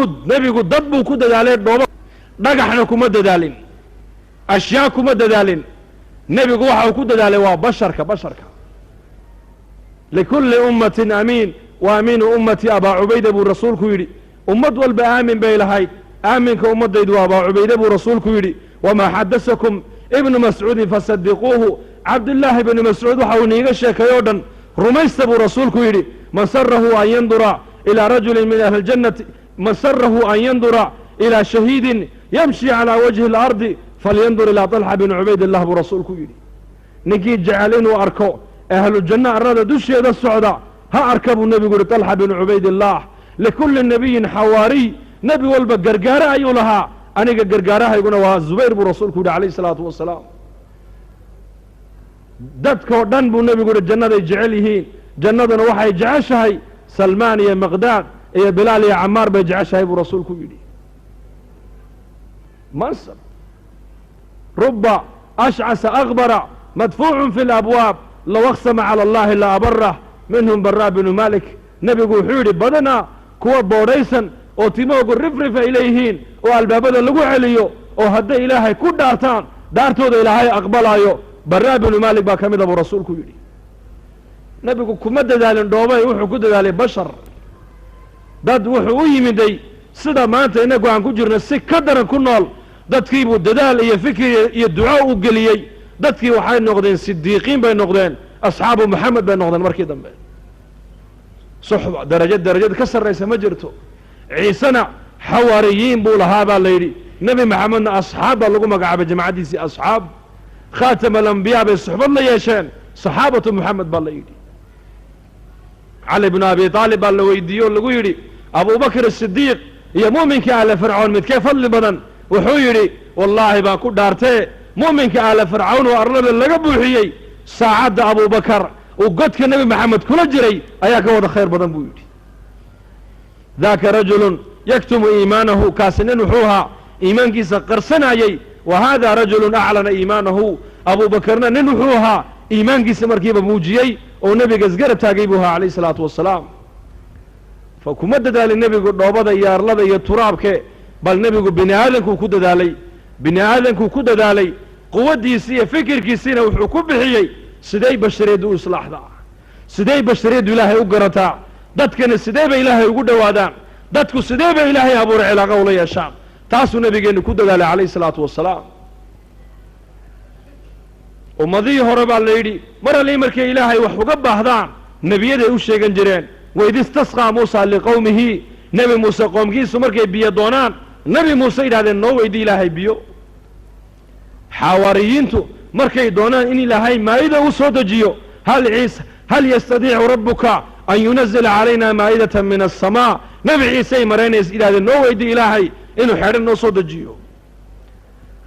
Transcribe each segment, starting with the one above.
juhud nebigu dad buu ku dadaalay dhoobo dhagaxna kuma dadaalin ashyaa kuma dadaalin nebigu waxa uu ku dadaalay waa basharka likulli ummatin amiin wa amiinu ummati abaa cubayda buu rasuulku yidhi ummad walba aamin bay lahayd aaminka ummaddaydu waa abaa cubayda buu rasuulku yidhi wamaa xadasakum ibnu mascuudin fasadiquuhu cabdullaahi ibnu mascuud waxa uu niiga sheekay oo dhan rumaysta buu rasuulku yidhi man sarahu an yandura ilaa rajulin min ahli ljannati man sarahu an yandura ilaa shahiidin yamshi calaa wajhi اlardi falyandur ilaa طalxa bn cubaydillah buu rasuulku yidhi ninkii jecel inuu arko ahlujanno arrada dusheeda socda ha arka buu nebigu yihi طalxa bn cubaydillaah likulli nebiyin xawaariy nebi walba gargaare ayuu lahaa aniga gargaarahayguna waa zubayr buu rasuulku yidhi calayh الsalaatu wasalaam dadkoo dhan buu nebigu yihi jannaday jecel yihiin jannaduna waxay jeceshahay salmaan iyo miqdaad iyo bilaal iyo camaar bay jeceshahay buu rasuulku yidhi mansab ruba ashcasa akbara madfuucun fi labwaab low aqsama cala allahi la abarah minhum baraa binu malik nebigu wuxuu yidhi badanaa kuwa boodhaysan oo timoogu rifrif ay leeyihiin oo albaabada lagu celiyo oo hadday ilaahay ku dhaartaan dhaartooda ilaahay aqbalaayo baraa binu malik baa ka mida buu rasuulku yidhi nebigu kuma dadaalin dhoobay wuxuu ku dadaalay bashar dad wuxuu u yimiday sida maanta inagu aan ku jirno si ka daran ku nool dadkiibuu dadaal iyo fikir iyo duco u geliyey dadkii waxay noqdeen sidiiqiin bay noqdeen asxaabu maxamed bay noqdeen markii dambe suxba darajad ka sarraysa ma jirto ciisena xawaariyiin buu lahaa baa la yidhi nebi maxamedna asxaab baa lagu magacaabay jamacaddiisii asxaab khaatama alambiyaa bay suxbad la yeesheen saxaabatu moxamed baa la yidhi cali bnu abi aalib baa la weydiiye oo lagu yidhi abubakr asidiiq iyo mu'minka ahle fircoon midkee fadli badan wuxuu yidhi wallaahi baan ku dhaartee mu'minka ahle fircawn oo arlada laga buuxiyey saacadda abubakar uu godka nebi maxamed kula jiray ayaa ka wada khayr badan buu yidhi daaka rajulun yaktumu iimaanahu kaasi nin wuxuu ahaa iimaankiisa qarsanayey wa haada rajulun aclana iimaanahu abubakarna nin wuxuu ahaa iimaankiisa markiiba muujiyey oo nebiga isgarab taagay buu ahaa calayh isalaatu wassalaam fa kuma dadaalin nebigu dhoobada iyo arlada iyo turaabke bal nebigu bini aadankuu ku dadaalay quwaddiisii iyo fikirkiisiina wuxuu ku bixiyey siday bashariyaddu u islaaxdaa siday bashariyaddu ilaahay u garataa dadkana sidee bay ilaahay ugu dhowaadaan dadku sidee bay ilaahay abuuray cilaaqa ula yeeshaan taasuu nebigeennu ku dadaalay calayh isalaatu wassalaam ummadihii hore baa la yidhi mar allii markay ilaahay wax uga baahdaan nebiyaday u sheegan jireen waid istasqaa muusa liqowmihi nebi muuse qoomkiisu markay biyo doonaan nebi muuse yidhahdeen noo weydii ilaahay biyo xawaariyiintu markay doonaan in ilaahay maa'ida u soo dejiyo hal yastadiicu rabbuka an yunazila calayna maa'idatan min aلsamaa nebi ciisey maraynays yidhahdeen noo weydii ilaahay inuu xedhan noo soo dejiyo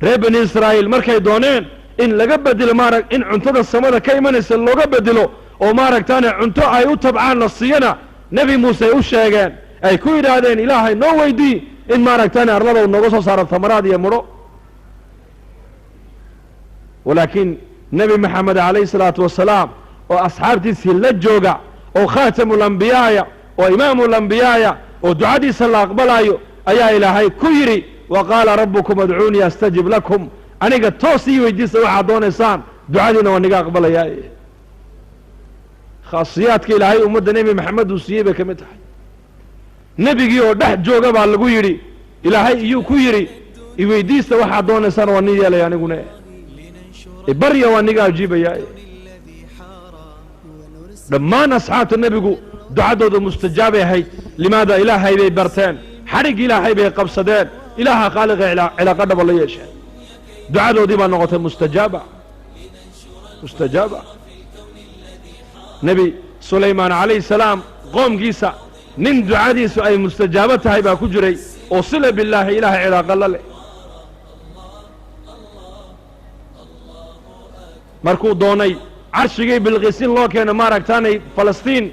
reer bani israa'iil markay dooneen in laga bedelo in cuntada samada ka imanaysa looga bedelo oo maaragtaane cunto ay u tabcaan la siiyana nebi muuse ay u sheegeen ay ku yidhaahdeen ilaahay noo weydii in maaragtaane arlada u nooga soo saaro tamaraad iyo mudho walaakiin nebi maxamed calayhi salaatu wasalaam oo asxaabtiisii la jooga oo khaatamulambiyaaya oo imaamulambiyaaya oo ducadiisa la aqbalaayo ayaa ilaahay ku yidhi wa qaala rabbukum adcuunii astajib lakum aniga toos ii weydiista waxaad doonaysaan ducadiina waa niga aqbalayaa khaasiyaadka ilaahay ummadda nebi maxamed uu siiyey bay ka mid tahay nebigii oo dhex jooga baa lagu yidhi ilaahay iyuu ku yidhi iweydiista waxaad doonaysaan waa nin yeelaya aniguna barya waa niga ajiibayaa dhammaan asxaabta nebigu ducadooda mustajaabay ahayd limaada ilaahay bay barteen xadhig ilaahay bay qabsadeen ilaaha khaaliqa cilaaqa dhaba la yeesheen ducadoodii baa noqotay mustajaaba nebi sulaymaan calayhi salaam qoomkiisa nin ducadiisu ay mustajaabo tahay baa ku jiray oo sila billaahi ilaahay cilaaqa la leh markuu doonay carshigii bilqiisin loo keeno maaragtaanay falastiin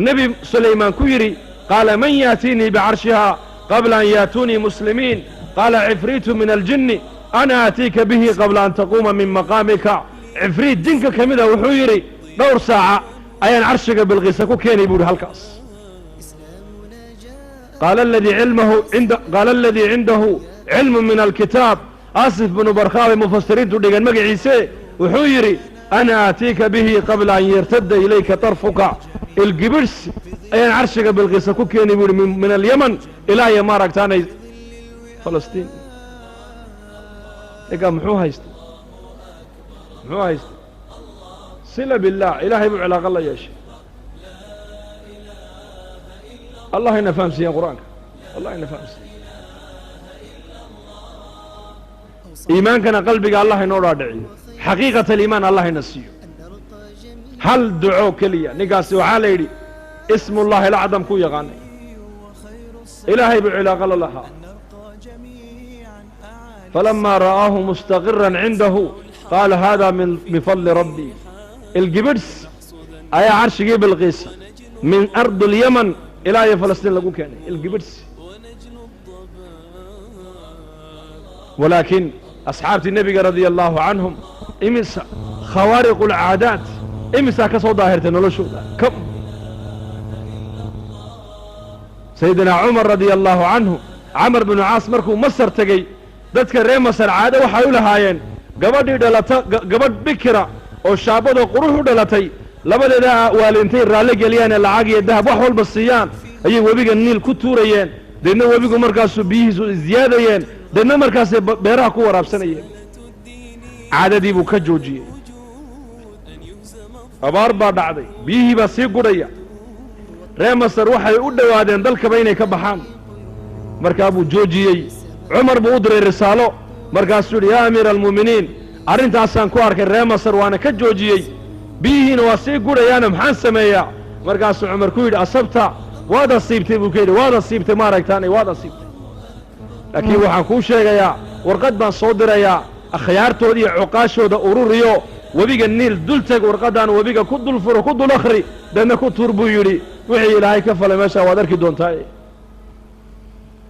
nebi sulaymaan ku yidhi qaala man yaatiinii bicarshihaa qabla an yaatuunii muslimiin qaala cifriitu min aljinni ana aatiika bihi qabla an taquuma min maqaamika cifriit jinka ka mida wuxuu yidhi dhowr saaca ayaan carshiga bilqiisa ku keenay buu yidhi halkaas قال الذي عنده علم من الكتاب آصف بن برخاوي مفسرين تدقن مقعيسي وحيري أنا آتيك به قبل أن يرتد إليك طرفك القبرس أين عرشك بالغيسة كوكيني من اليمن إلى يمارك تاني فلسطين إيقا محوها يستي صلة بالله إلهي بعلاق الله يا شيخ الله هنا فهم سيئا قرآنك الله هنا فهم سيئا إيمان كان قلبك الله هنا رادعي حقيقة الإيمان الله هنا سيئا هل دعو كليا نقاسي وحالي اسم الله الأعظم كو يغاني إلهي بعلاق الله فلما رآه مستقرا عنده قال هذا من فضل ربي القبرس أي عرش جيب الغيس من أرض اليمن إلى فلسطين لقو كان القبرس ولكن أصحاب النبي رضي الله عنهم إمس خوارق العادات إمس كسو ظاهرتنا لو شو كم سيدنا عمر رضي الله عنه عمر بن عاص مركو مصر تقي dadka reer Masar caado waxay u lahaayeen gabadhii dhalata gabadh bikira oo shaabado quruux u dhalatay labadeeda waalintay raali galiyaan lacag iyo dahab wax walba siiyaan ayay webiga Niil ku tuurayeen deedna webigu markaas biyihiisu ziyaadayeen deedna markaas beeraha ku waraabsanayeen caadadii buu ka joojiyay abaar baa dhacday biyihii baa sii gudhaya reer Masar waxay u dhawaadeen dalkaba inay ka baxaan markaa buu joojiyay عمر بودري رسالة مركز يا أمير المؤمنين أرنت أصلا كوارك الرئي مصر وأنا كجوجي بيه نواسي قولي يانا محان سمية مركز عمر كويد أصبت وادا صيبتي بوكيد وادا صيبتي مارك تاني وادا صيبتي لكن وحان كوشي يا ورقد ما صدر يا أخيارتو دي عقاشو دا أوروريو وبيقى النيل دلتك ورقدان وبيقى كدو الفرو كدو الأخري دانا كو تربو يري وحي إلهي كفل ماشا وادركي دون تاي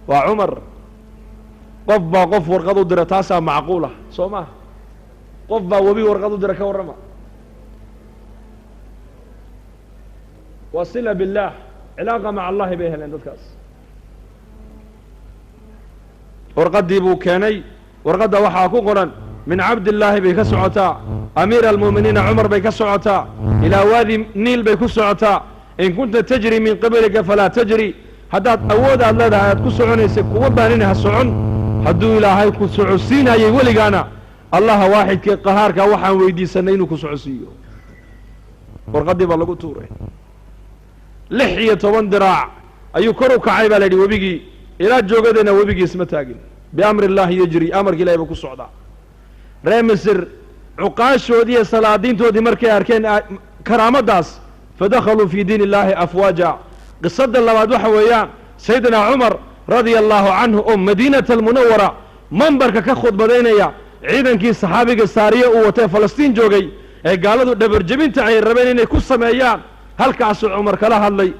وعمر قف ورقدو درا تاسا معقولة سوما قف وبي ورقدو درا كورما وصلة بالله علاقة مع الله بها لندكاس ورقد ديبو كاني ورقد وحاكو قرن من عبد الله بكسعتا أمير المؤمنين عمر بكسعتا إلى وادي نيل بكسعتا إن كنت تجري من قبلك فلا تجري هذا أود الله ده تكسعون يسكوا بانينها السعون هدو إلهي كسعسين أي ولقانا الله واحد كقهارك وحن ويدي سنين كسعسيه ورقد ديب الله قطوره لحية وندراع أي كروك عيبا لدي وبيجي إلى جوجدنا وبيجي اسمه تاجن بأمر الله يجري أمر كلا يبكو الصعداء رمسر عقاش ودي صلادين تودي مركي أركان كرامة داس فدخلوا في دين الله أفواجا قصة الله وادوحة ويان سيدنا عمر رضي الله عنه مدينة المنورة منبرك كخد بدينيا عيدا كي صحابي السارية ووتي فلسطين جوجي قالوا دبر جبين تعي الربين إني كسم أيام هل كعسو عمر كلاها اللي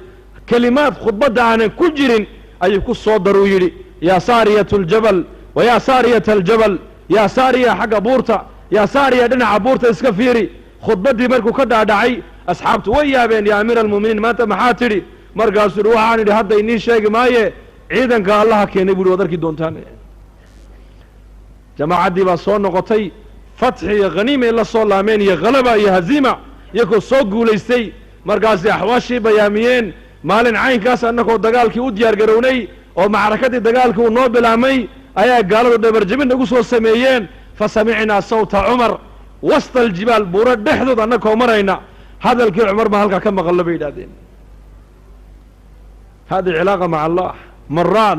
كلمات خطبة عن كل جرين أي كسو ضروري يا سارية الجبل ويا سارية الجبل يا سارية حق بورتا يا سارية دنع بورتا اسكفيري خطبتي مركو كدا دعي أصحابت ويا بين يا أمير المؤمنين ما تمحاتري مرقاس روحاني لهذا إني شيء مايه عيدا كالله كي نبول وذركي دونتاني جماعة دي بصور نقطي فتح يا غنيمة إلا صور لامين يا غلبة يا هزيمة يكو صوق وليستي مرقاس أحواشي بياميين مالين عين كاس أنكو دقالكي وديار قروني ومعركتي دقالكي ونوبل عمي أيها قالوا دبر جبين نقصوا السميين فسمعنا صوت عمر وسط الجبال بورد بحدود أنكو مرينا هذا الكي عمر ما هلقا كم غلبي دادين هذه علاقة مع الله مرات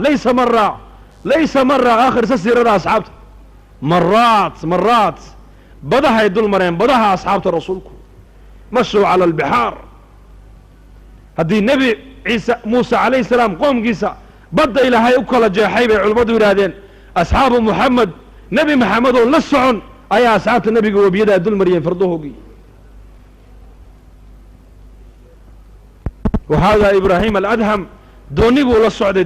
ليس مرة آخر سسير أصحابته مرات بدها يدل مرين بدها أصحابته رسولكم مشوا على البحار هذه النبي عيسى موسى عليه السلام قوم قيسى بدأ إلى هاي أكل جاحيبة علمات ولادين أصحاب محمد نبي محمد لسعون أي أصحاب النبي قوة بيدا يدل مرين فرضوه قي وهذا إبراهيم الأدهم دوني بولا السعودي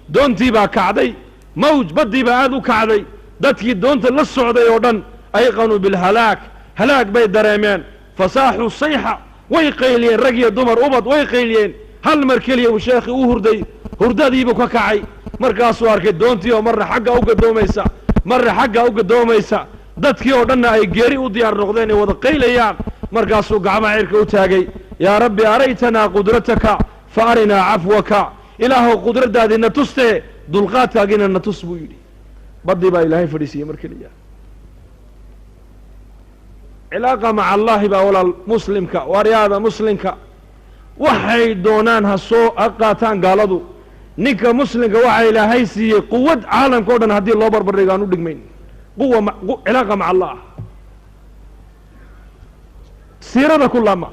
دونتي با كعدي موج بدي با آدو كعدي داتكي دونت للسعودي يودن أيقنوا بالهلاك هلاك بيت دريمين فصاحوا الصيحة ويقيلين رقية دمر أبط ويقيلين هل مركلي وشيخي وهردي hurdadiibuu ka kacay markaasuu arkay doontii oo marna xagga u gadoomaysa marna xagga u gadoomaysa dadkii oo dhanna ay geeri u diyaar noqdeen ay wada qaylayaan markaasuu gacmaha cirka u taagay yaa rabbi araytanaa qudrataka fa arinaa cafwaka ilaahow qudraddaadiina tustee dulqaadkaagiina na tus buu yidhi baddii baa ilaahay fadhiisiiyey mar keliya cilaaqa maca allaahi baa walaal muslimka waaryaada muslimka waxay doonaan ha soo qaataan gaaladu ninka muslimka waxaa ilaahay siiyey quwad caalamka o dhan haddii loo barbardhigo aan u dhigmayn cilaaqa maca allah siirada ku laama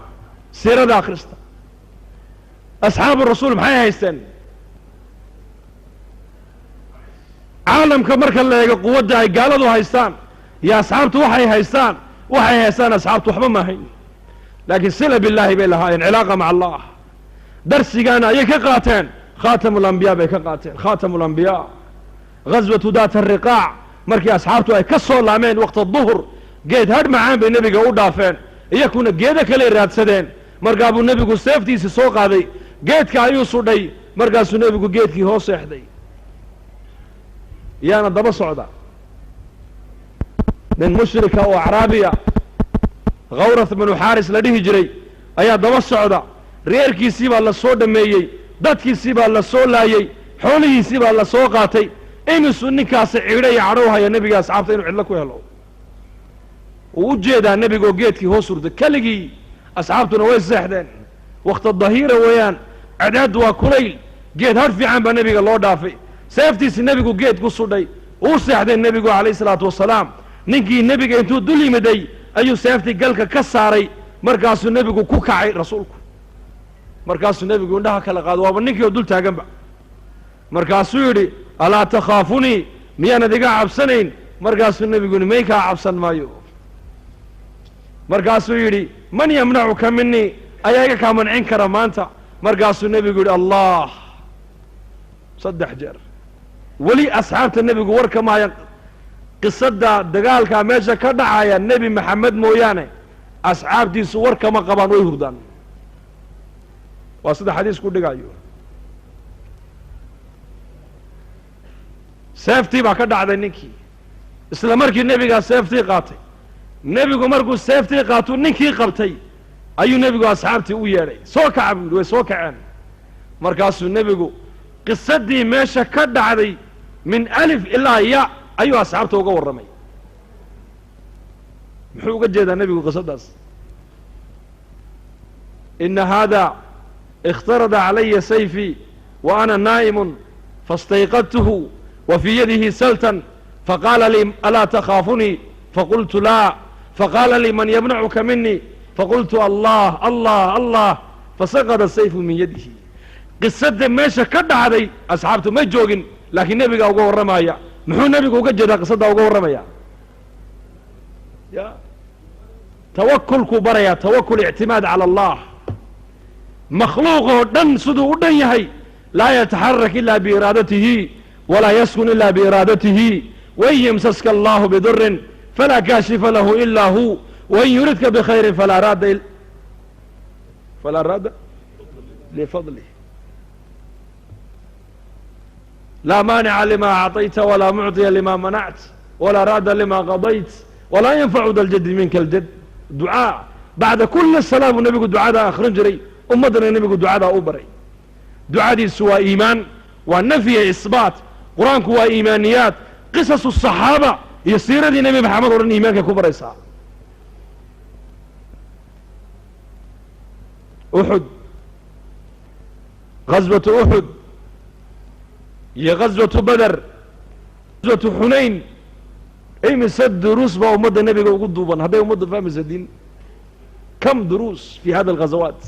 siirada akhrista asxaabu rasuul maxay haysteen caalamka marka la eego quwadda ay gaaladu haystaan iyo asxaabtu waxay haystaan asxaabtu waxba ma ahayn laakiin sila billaahi bay lahaayeen cilaaqa maca allah darsigaana ayay ka qaateen khaatamu lambiyaa bay ka qaateen khaatamu lambiyaa ghaswatu daat ariqaac markii asxaabtu ay ka soo laameen waqta duhur geed hadh macaan bay nebiga u dhaafeen iyakuna geedo kale raadsadeen markaa buu nebigu seeftiisii soo qaaday geedka ayuu sudhay markaasuu nebigu geedkii hoos seexday yaana daba socda nin mushrika oo acraabiya khawrath binu xaaris la dhihi jiray ayaa daba socda reerkiisii baa la soo dhammeeyey dadkiisii baa la soo laayey xoolihiisii baa la soo qaatay imisuu ninkaasi ciidho iyo cadhow haya nebiga asxaabta inuu cidlo ku helo uu u jeedaa nebigoo geedkii hoos hurda keligii asxaabtuna way seexdeen wakhta dahiira weeyaan cadaad waa kulayl geed hadh fiican baa nebiga loo dhaafay seeftiisi nebigu geed ku sudhay uu seexday nebigu calayhi salaatu wasalaam ninkii nebiga intuu dul yimiday ayuu seeftii galka ka saaray markaasuu nebigu ku kacay rasuulku markaasuu nebigu indhaha kala qaado waaba ninkii oo dul taaganba markaasuu yidhi alaa takhaafunii miyaanad iga cabsanayn markaasuu nebigu yidhi may kaa cabsan maayo markaasuu yidhi man yamnacuka minii ayaa iga kaa mancin kara maanta markaasuu nebigu yidhi allah 3 jeer weli asxaabta nebigu warka maaya qisada dagaalkaa meesha ka dhacaya nebi maxamed mooyaane asxaabtiisu war kama qabaan way hurdaan waa sida xadiisku dhigayo seeftii baa ka dhacday ninkii isla markii nebigaa seeftii qaatay nebigu markuu seeftii qaatuu ninkii qabtay ayuu nebigu asxaabtii u yeedhay soo kaca buu yidhi way soo kaceen markaasuu nebigu qisadii meesha ka dhacday min alif ilaa ya ayuu asxaabta uga warramay muxuu uga jeedaa nebigu qisadaas ina hada اkhtarada calaya sayfii wa ana naa'imu faاstayqadtuhu wa fii yadihi saltan faqaala lii alaa takhaafunii faqultu laa faqaala lii man yamnacuka minii faqultu allah allah allah fasaqada sayfu min yadihi qisada meesha ka dhacday asxaabtu ma joogin laakiin nebigaa uga warramaya muxuu nebigu uga jeedaa qisadaa uga warramaya ya tawakulkuu barayaa tawakul ictimaad cala allah makhluuq oo dhan siduu u dhan yahay laa yataxarak ila biiraadatihi walaa yaskun ila biiraadatihi wain yamsaska allahu bidurin falaa kaashifa lahu ila hu wain yuridka bikhayrin falaa raada lifadlih laa maanica lima acطayta walaa mucطiya lima manact walaa raada lima qadayt walaa yanfacu da ljadi minka aljad ducaa bacda kuli salaa buu nebigu ducadaa akhrin jiray ummaddana nebigu ducadaa u baray ducadiisu waa iimaan waa nafyi isbaat qur-aanku waa iimaaniyaad qisasu الصaxaaba iyo siiradii nebi maxamed o dhan iimaankay ku baraysaa uxud غaswatu uxud iyo غaswatu beder غaswatu xunayn imise duruus baa ummadda nebiga ugu duuban hadday ummadda fahmaysa diin kam duruus fi hada الغazawaat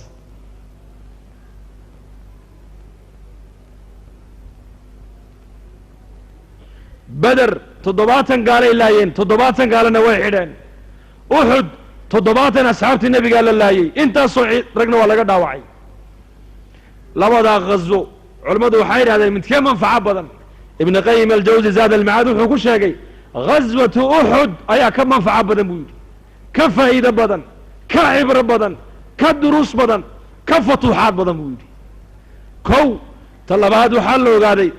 beder 70 gaalay laayeen 70 gaalana way xidheen uxud 70 asxaabtii nebigaa la laayey intaasoo ragna waa laga dhaawacay labadaa غazo culammadu waxay yidhahdeen midkee manfaco badan ibn qayim aljawzi zaad almacaad wuxuu ku sheegay غaswatu uxud ayaa ka manfaco badan buu yidhi ka faa'iido badan ka cibro badan ka duruus badan ka fatuuxaad badan buu yidhi kow talabaad waxaa la ogaaday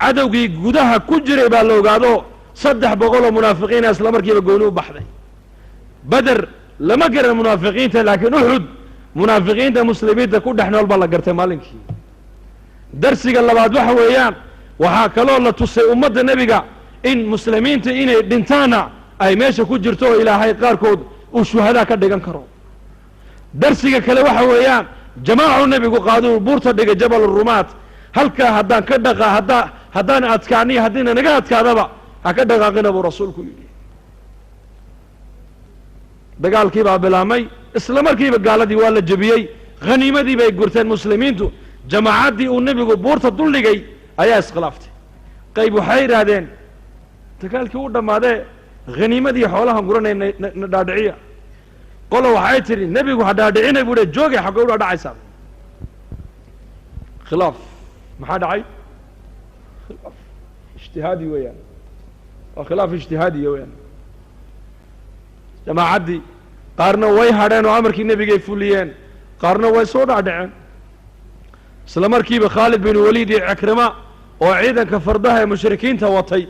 cadowgii gudaha ku jiray baa la ogaado 300 oo munaafiqiin isla markiiba gooni u baxday badr lama garan munaafiqiinta laakiin uhud munaafiqiinta muslimiinta ku dhaxnool baa la gartay maalinkii darsiga labaad waxa weeyaan waxaa kaloo la tusay ummadda nebiga in muslimiinta inay dhintaana ay meesha ku jirto oo ilaahay qaarkood uu shuhadaa ka dhigan karo darsiga kale waxa weeyaan jamaacu nebigu qaaduu buurta dhigay jabal rumaat halkaa haddaan ka dhaqa haddaan adkaaniyo haddiina naga adkaadaba ha ka dhaqaaqina buu rasuulku yidhi dagaalkii baa bilaamay isla markiiba gaaladii waa la jebiyey khaniimadii bay gurteen muslimiintu jamaacaddii uu nebigu buurta duldhigay ayaa iskhilaaftay qayb waxay yidhaahdeen dagaalkii u dhammaadee khaniimadii xoolahan guranay na dhaadhiciya qolo waxay tidhi nebigu ha dhaadhicinay buu joogay xaggee u dhaadhacaysaa khilaaf maxaa dhacay khilaaf ijtihaadi weeyaan waa khilaaf ijtihaadiya weeyaan jamaacaddii qaarna way hadheen oo amarkii nebigay fuliyeen qaarna way soo dhaadhaceen isla markiiba khaalid bin waliid iyo cikrima oo ciidanka fardaha ee mushrikiinta watay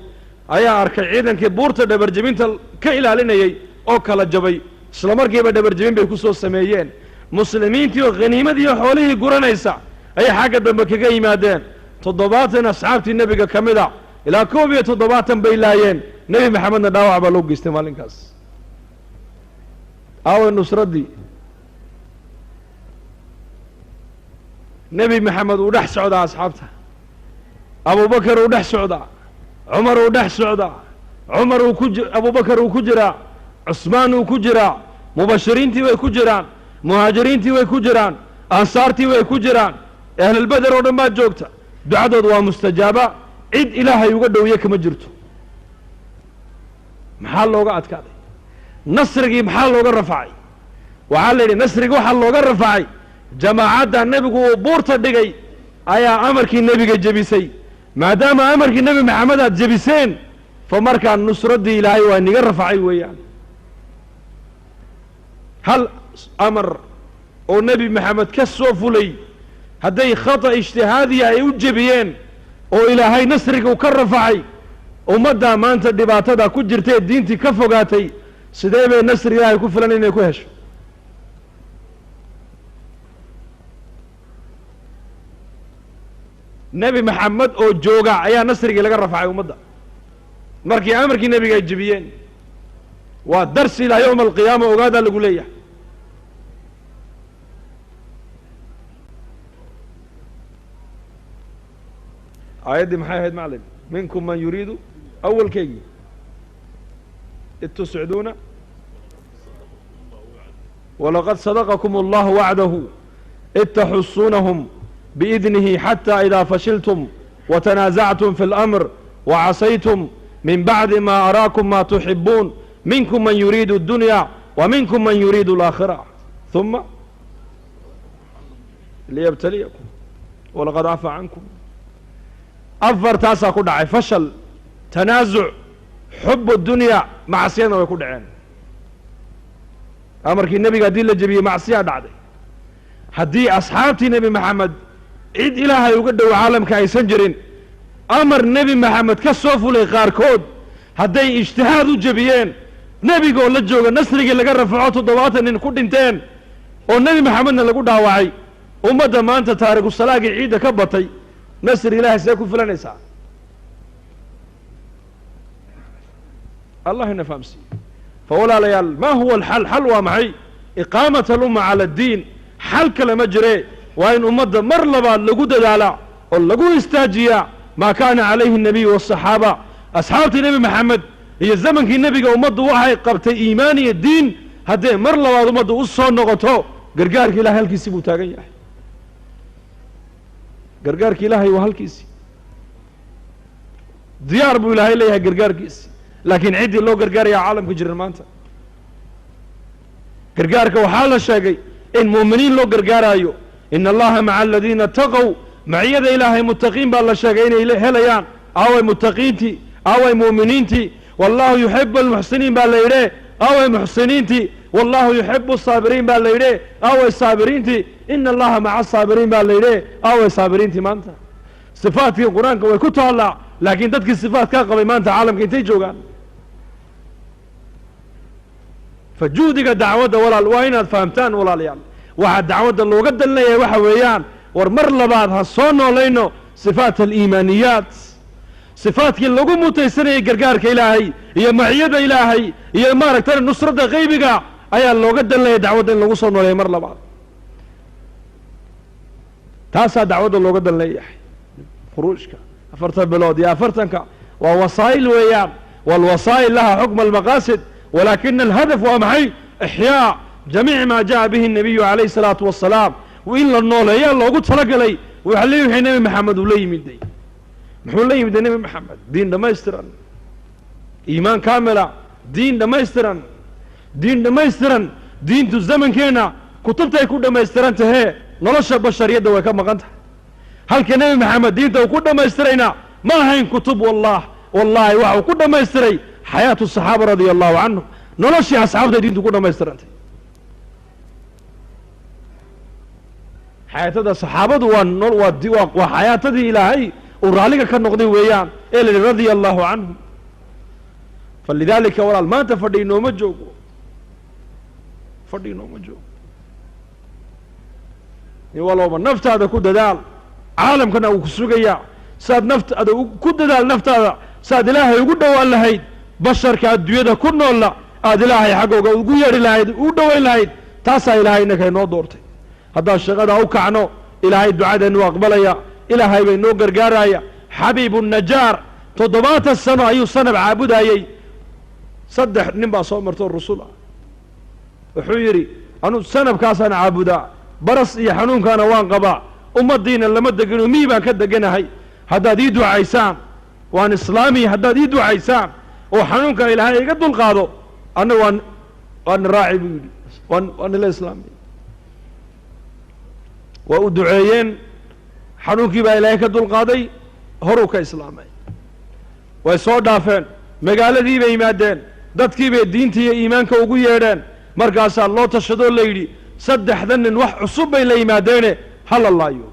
ayaa arkay ciidankii buurta dhabarjebinta ka ilaalinayay oo kala jabay isla markiiba dhabarjebin bay ku soo sameeyeen muslimiintii oo khaniimadii oo xoolihii guranaysa ayay xagga dambe kaga yimaadeen 70 asxaabtii nebiga ka mid a ilaa 71 bay laayeen nebi maxamedna dhaawac baa loo geystay maalinkaas aaway nusraddii nebi maxamed uu dhex socdaa asxaabta abubakar uu dhex socdaa cumar uu dhex socdaa abubakar uu ku jiraa cusmaan uu ku jiraa mubashiriintii way ku jiraan muhaajiriintii way ku jiraan ansaartii way ku jiraan ahlulbeder oo dhan baa joogta ducadood waa mustajaaba cid ilaahay uga dhowye kama jirto maxaa looga adkaaday nasrigii maxaa looga rafacay waxaa la yidhi nasrigii waxaa looga rafacay jamaacadda nebigu uu buurta dhigay ayaa amarkii nebiga jebisay maadaama amarkii nebi maxamed aad jebiseen fa markaa nusraddii ilaahay waa niga rafacay weeyaan hal amar oo nebi maxamed ka soo fulay hadday khata ijtihaadiya ay u jebiyeen oo ilaahay nasriga u ka rafacay ummaddaa maanta dhibaatada ku jirtae diintii ka fogaatay sidee bay nasri ilaahay ku filan inay ku hesho nebi maxamed oo jooga ayaa nasrigii laga rafacay ummadda markii amarkii nebiga ay jebiyeen waa darsi ilaa yowma alqiyaama ogaadaa lagu leeyahay aayaddii maxay ahayd maclim minkum man yuriidu awalkeygii id tusciduuna walaqad sadaqakum allahu wacdahu id taxusuunahum biidnihi xata idaa fashiltum watanaasactum fi اlamr wacasaytum min bacdi ma araakum ma tuxibuun minkum man yuriidu اdunya wa minkum man yuriidu alaakhira ثuma liyabtaliyakum walaqad cafa cankum afartaasaa ku dhacay fashal tanaasuc xub dunya macsiyadna way ku dhaceen amarkii nebiga haddii la jebiyey macsiyaa dhacday haddii asxaabtii nebi maxamed cid ilaahay uga dhow caalamka aysan jirin amar nebi maxamed ka soo fulay qaarkood hadday ijtihaad u jebiyeen nebigaoo la jooga nasrigii laga rafaco 70 nin ku dhinteen oo nebi maxamedna lagu dhaawacay ummadda maanta taarikusalaagii ciidda ka batay nasri ilaahay see ku filanaysaa allah ina fahamsiiye fawalaalayaal ma huwa alxal xal waa maxay iqaamat alumma cala addiin xal kale ma jire waa in ummadda mar labaad lagu dadaalaa oo lagu istaajiyaa maa kaana calayhi الnabiy والصaxaaba asxaabtii nebi maxamed iyo zamankii nebiga ummaddu waxay qabtay iimaan iyo diin haddee mar labaad ummaddu u soo noqoto gargaarka ilahay halkiisii buu taagan yahay gargaarka ilaahay waa halkiisii diyaar buu ilaahay leeyahay gargaarkiisi laakiin ciddii loo gargaaraya caalamka jiran maanta gargaarka waxaa la sheegay in mu'miniin loo gargaaraayo in allaha maca aladiina taqow maciyada ilaahay muttaqiin baa la sheegay inay helayaan aaway muttaqiintii aaway mu'miniintii wallahu yuxibu almuxsiniin baa la yidhi aaway muxsiniintii wallahu yuxibu asaabiriin baa la yidhi aaway saabiriintii ina allaha maca asaabiriin baa la yidhi aaway saabiriintii maanta صفاتك القرآن ويكتها الله لكن تدك الصفات كاقبي ما أنت عالم كنتي جوغان فجودك دعوة ولا الوين فهمتان ولا ليال واحد دعوة اللي وقد اللي وحويان ورمر لبعضها صونو لينو صفات الإيمانيات صفات اللي قموا تيسري قرقارك إلهي هي معيدة إلهي هي مارك ترى النصرة غيبك أي اللي وقد اللي دعوة اللي وصلنا لي مر لبعض تاسع دعوة اللي وقد اللي خروجك أفرت البلاد يا أفرتنك ووسائل ويان والوسائل لها حكم المقاصد ولكن الهدف ومعي إحياء جميع ما جاء به النبي عليه الصلاة والسلام وإلا النولة يا الله قلت فرق لي ويحليه حين نبي محمد ولي يمدي محمد لي يمدي نبي محمد دين ده ما يسترن إيمان كاملة دين ده ما يسترن دين ده ما يسترن دين تو الزمن كينا كتبت يكون ده ما يسترن تهي نلش البشرية ده وكم مغنتها هل كان نبي محمد دين ده وكل ما يسترينا ما هين كتب والله وحو كل ما يستري حياة الصحابة رضي الله عنهم نلش يا أصحاب ده دين تو كل ما يسترن حياة الصحابة وحياة إلهي ورالك كان نقضي ويان إلا رضي الله عنهم فلذلك ولا ما تفردي نوم الجوق فردي نوم الجوق والله ما نفت هذا كود دال عالم كنا وكسوقيا ساد نفت هذا كود دال نفت هذا ساد إلهي يقول والله هيد بشر كأدوية ده كنا ولا هذا إلهي حقه ويقول يا إلهي ودوا إلهي تاسع إلهي إنك ينو دورتي هذا الشغل أو كعنو إلهي الدعاء إنه أقبليا إلهي بينو قرقارايا حبيب النجار تضبات السنة أيو سنة بعابد أيي صدح نبا صومرتو الرسول وحيري أنو السنة بكاسان عابدا برس إيا حنون كان وان قبا الدين اللي مدقنو ميبا كدقنا هاي هذا دي دعايسان وان إسلامي هذا دي دعايسان وحنون كان إلهي قد القاضو أنا وان راعي بيدي وان الإسلامي وأدعيين حنوكي با إلهي كدو القاضي هروك إسلامي ويسو دافين مقالة دي بإيمادين دادكي بي دينتي إيمانك وقو يهدين مركاسا الله تشهدو الليلي صدح ذنن وح عصوب بي لإيمادين هل الله يو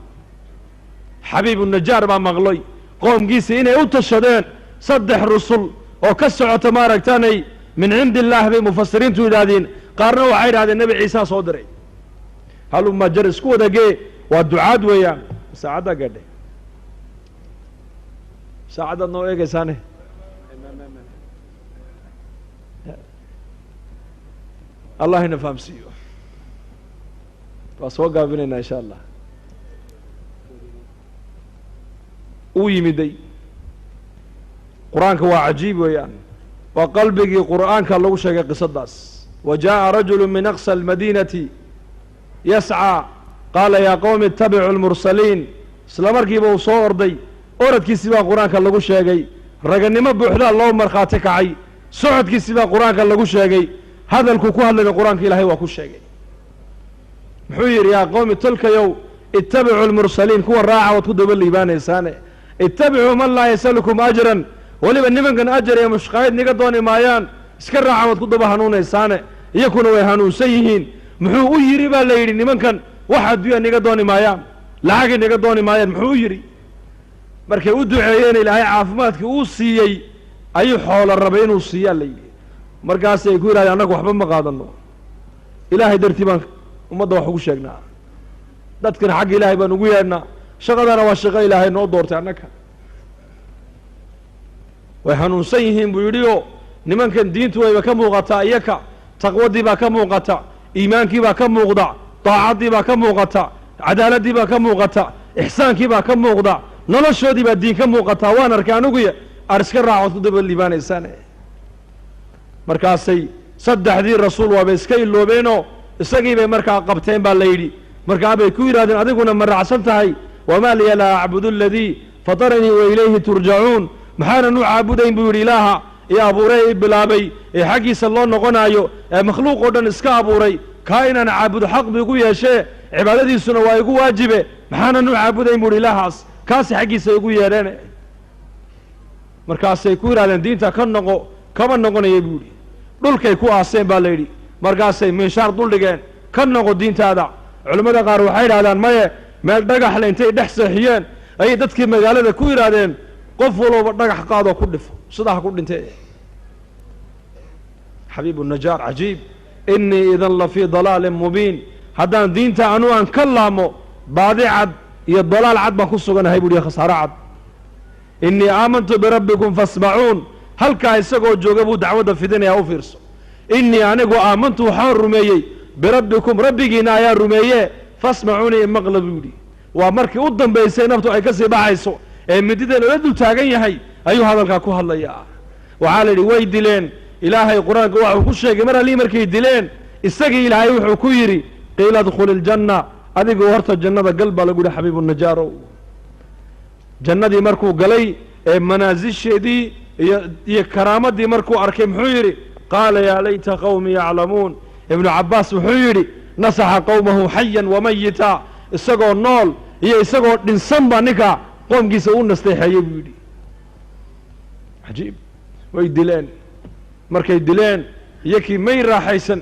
حبيب النجار ما مغلي قوم قيسي إني تشهدين صدح الرسول وكسعوا تمارك تاني من عند الله بمفسرين تودادين قارنوا عير هذا النبي عيسى صدري هلو ما جرس كو دقي والدعاء ويان ساعدة قدي ساعدة نوعي كسانه الله نفهم سيو فاسوقع بيننا إن شاء الله ويمدي قرآنك هو عجيب ويان وقلبك قرآنك الله شيء قصداس وجاء رجل من أقصى المدينة يسعى قال يا قوم اتبعوا المرسلين سلامركي بو سو أردي أردكي سبا قرآنك اللغو شاقي رقني ما بوحدا اللهم مرخاتك عي سعودكي سبا قرآنك اللغو شاقي هذا الكوكوها اللي قرآنك إلهي وكو شاقي محوير يا قوم تلك يو اتبعوا المرسلين كوا الراعة وتقدوا بالليبان إنساني اتبعوا من لا يسألكم أجرا ولي بني كان أجر يا مشقايد نقدوني مايان اسكر راعة وتقدوا بهانون إنساني يكونوا يهانون سيهين محو يري با ليري نمن كان واحد بيا نيغا دوني مايان لاغي نيغا دوني مايان محو يري markay u duceeyeen ilaahay caafimaadka uu siiyay ayuu xoolo rabeen uu siiyaa leeyay markaas ay ku yiraahdeen anagu waxba ma qaadano ilaahay dartii baan ummadda wax ugu sheegnaa dadkan xaq ilaahay baan ugu yeernaa shaqadana waa shaqo ilaahay noo doortay annaka way hanuunsan yihiin buu yidhi oo nimankan diintu wayba ka muuqataa iyaka taqwadii baa ka muuqata iimaankii baa ka muuqda daacadii baa ka muuqata cadaaladii baa ka muuqata ixsaankii baa ka muuqda noloshoodii baa diin ka muuqataa waan arkay anigu ariska raacood ku daba liibaanaysaan markaasay saddexdii rasuul waaba iska iloobeenoo isagii bay markaa qabteen baa la yidhi markaa bay ku yidhahdeen adiguna ma raacsan tahay wamaa liya laa acbudu aladii fataranii wa ilayhi turjacuun maxaanan u caabudayn buu yidhi ilaaha ee abuuray ee bilaabay ee xaggiisa loo noqonayo ee makhluuq oo dhan iska abuuray kaa inaan caabudo xaq buu igu yeeshee cibaadadiisuna waa igu waajibe maxaanan u caabudayn buu yidhi ilaahaas kaasi xaggiisa igu yeedheen markaasay ku yidhahdeen diinta ka noqo kama noqonaya buu yidhi dhulkay ku aaseen baa la yidhi markaasay miishaar dul dhigeen ka noqo diintaada culimmada qaar waxay yidhahdaan maye meel dhagaxle intay dhex seexiyeen ayay dadkii magaalada ku yidhaahdeen qof walooba dhagax qaadoo ku dhifo sidaa ha ku dhintee xabiibu najaar cajiib innii idan la fii dalaalin mubiin haddaan diinta anuu aan ka laamo baadi cad iyo dalaal cad baan ku suganahay buuhi khasaaro cad innii aamantu birabbikum fasmacuun halkaa isagoo jooga buu dacwadda fidinayaa u fiirso innii anigu aamantu waxaan rumeeyey birabbikum rabbigiina ayaa rumeeye fasmacuunii imaqla buu yidhi waa markii u dambaysay naftu ay ka sii baxayso ee midida loola dul taagan yahay ayuu hadalkaa ku hadlayaa waxaa la yidhi way dileen ilaahay qur-aanka waxuu ku sheegay mar allii markay dileen isagii ilaahay wuxuu ku yidhi qiila adkhuli iljanna adigu horta jannada gal baa lagu yihi xabiibu najaarow jannadii markuu galay ee manaasisheedii iyo karaamadii markuu arkay muxuu yidhi qaala yaa layta qawmi yaclamuun ibnu cabbaas wuxuu yidhi nasaxa qowmahu xayan wamayita isagoo nool iyo isagoo dhinsan baa ninka qoomkiisa u nasteexeeyey buu yidhi cajiib way dileen markay dileen iyakii may raaxaysan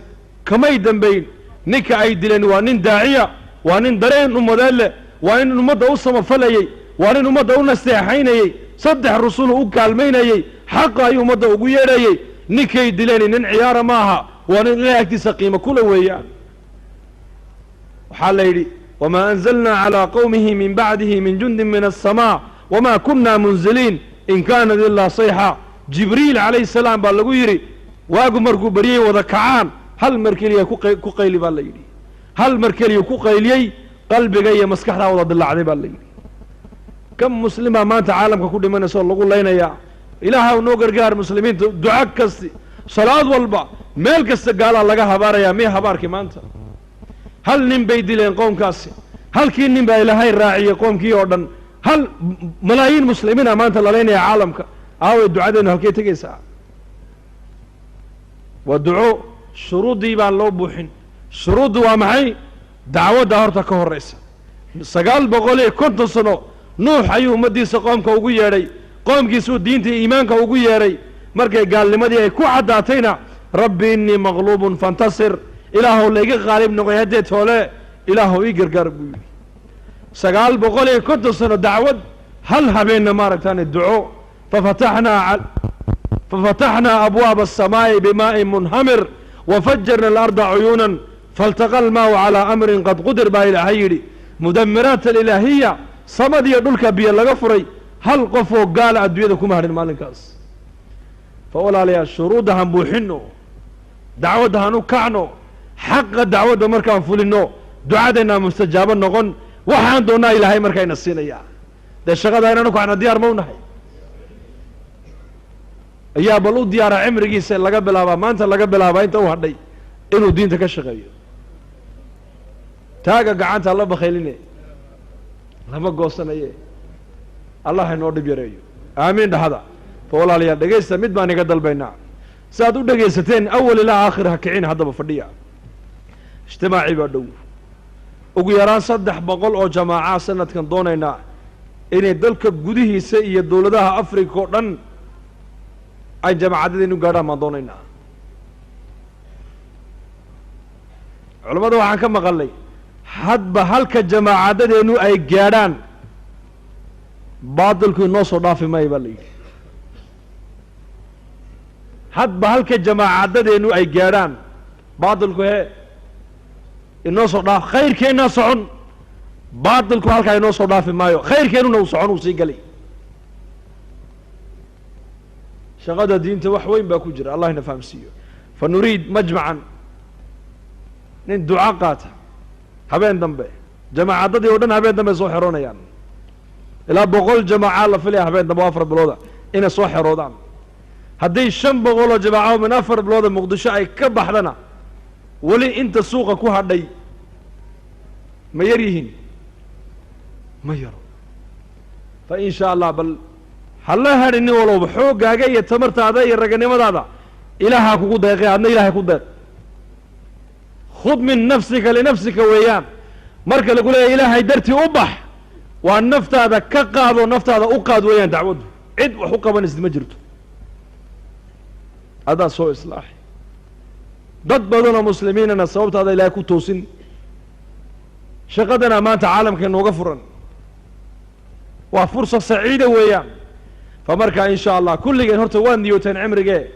kamay dambayn ninka ay dileen waa nin daaciya waa nin dareen ummadee leh waa nin ummadda u samafalayey waa nin ummadda u nasteexaynayey 3 rusul u kaalmaynayey xaqa ayuu ummadda ugu yeedhayey ninkay dileen nin ciyaara maaha waa nin ilaahay agtiisa qiimo kula weeyaan waxaa la yidhi wamaa anzalnaa calaa qowmihi min bacdihi min jundin min aلsamaa wamaa kunna munziliin in kaanat ilaa sayxa jibriil calayhi salaam baa lagu yidhi waagu markuu baryey wada kacaan hal mar keliya ku qayli baa la yidhi hal mar keliya ku qayliyey qalbiga iyo maskaxdaa wada dilaacday baa la yidhi kam muslimaa maanta caalamka ku dhimanaysa oo lagu laynayaa ilaahaw noo gargaar muslimiinta duca kasti salaad walba meel kasta gaalaa laga habaarayaa miya habaarkii maanta hal nin bay dileen qoomkaasi halkii nin baa ilaahay raaciyey qoomkii oo dhan hal malaayiin muslimiina maanta la laynaya caalamka aaway ducadeennu halkay tegaysaa waa duco shuruuddii baan loo buuxin shuruuddu waa maxay dacwadda horta ka horraysa 950 sano nuux ayuu ummaddiisa qoomka ugu yeedhay qoomkiisuu diinta iimaanka ugu yeedhay markay gaalnimadii ay ku caddaatayna rabbi innii maqluubun fantasir ilaahow layga qaalib noqoy haddee toole ilaahow ii gargaar buu yidhi 950 sano dacwad hal habeenna maaragtaane duco ففتحنا أبواب السماء بماء منهمر وفجرنا الأرض عيونا فالتقى الماء على أمر قد قدر با إلهي مدمرات الإلهية صمد يدلك بي اللغفري هل قفوا قال أدويدكم أهل المالكاس فأولا لي الشروط هم بوحنو دعوة نكعنو حق دعوة مركان فولنو دعادنا مستجابا نغن وحان دونا إلهي مركان السينية ده الشغل هنا نكعنا ديار مونحي ayaa bal u diyaara cimrigiisa laga bilaabaa maanta laga bilaabaa inta u hadhay inuu diinta ka shaqeeyo taaga gacanta la bakhaylina lama goosanaye allah inoo dhib yareeyo aamiin dhahada walaalayaal dhageysta mid baan iga dalbaynaa saad u dhageysateen awal ilaa aakhir ha kicin haddaba fadhiya ijtimaaci baa dhow ugu yaraan 300 oo jamaaca sanadkan doonaynaa inay dalka gudihiisa iyo dowladaha afrika oo dhan ay jamaacadeenu gaadhaan maan doonaynaa culamada waxaan ka maqalnay hadba halka jamaacadadeenu ay gaadhaan baatilku inoo soo dhaafi maayo baa la yidhi hadba halka jamaacadadeenu ay gaadhaan baatilku inoo soo dhaaf khayrkeennaa socon baatilku halkaa inoo soo dhaafi maayo khayrkeennuna uu socon uu sii galay shaqada diinta wax weyn baa ku jira allah ina fahamsiiyo fanuriid majmacan nin duca qaata habeen dambe jamaacadadii oo dhan habeen dambe soo xeroonayaan ilaa 100 jamaaca la filaya habeen dambe 4 bilooda inay soo xeroodaan haddii 500 oo jamaaca min 4 bilooda muqdisho ay ka baxdana weli inta suuqa ku hadhay ma yar yihiin ma yaro fa in sha allah bal halla hadhinin walowba xooggaaga iyo tamartaada iyo raganimadaada ilaahaa kugu deeqay adna ilaahay ku deeq khud min nafsika linafsika weeyaan marka lagu leeyahay ilaahay dartii u bax waa naftaada ka qaado naftaada u qaad weeyaan dacwaddu cid wax u qabanaysid ma jirto adaa soo islaaxi dad badanoo muslimiinana sababtaada ilaahay ku toosin shaqadana maanta caalamka inooga furan وفرصة سعيدة ويا فمركا إن شاء الله كل جن هرت وان ديوتين عمرجة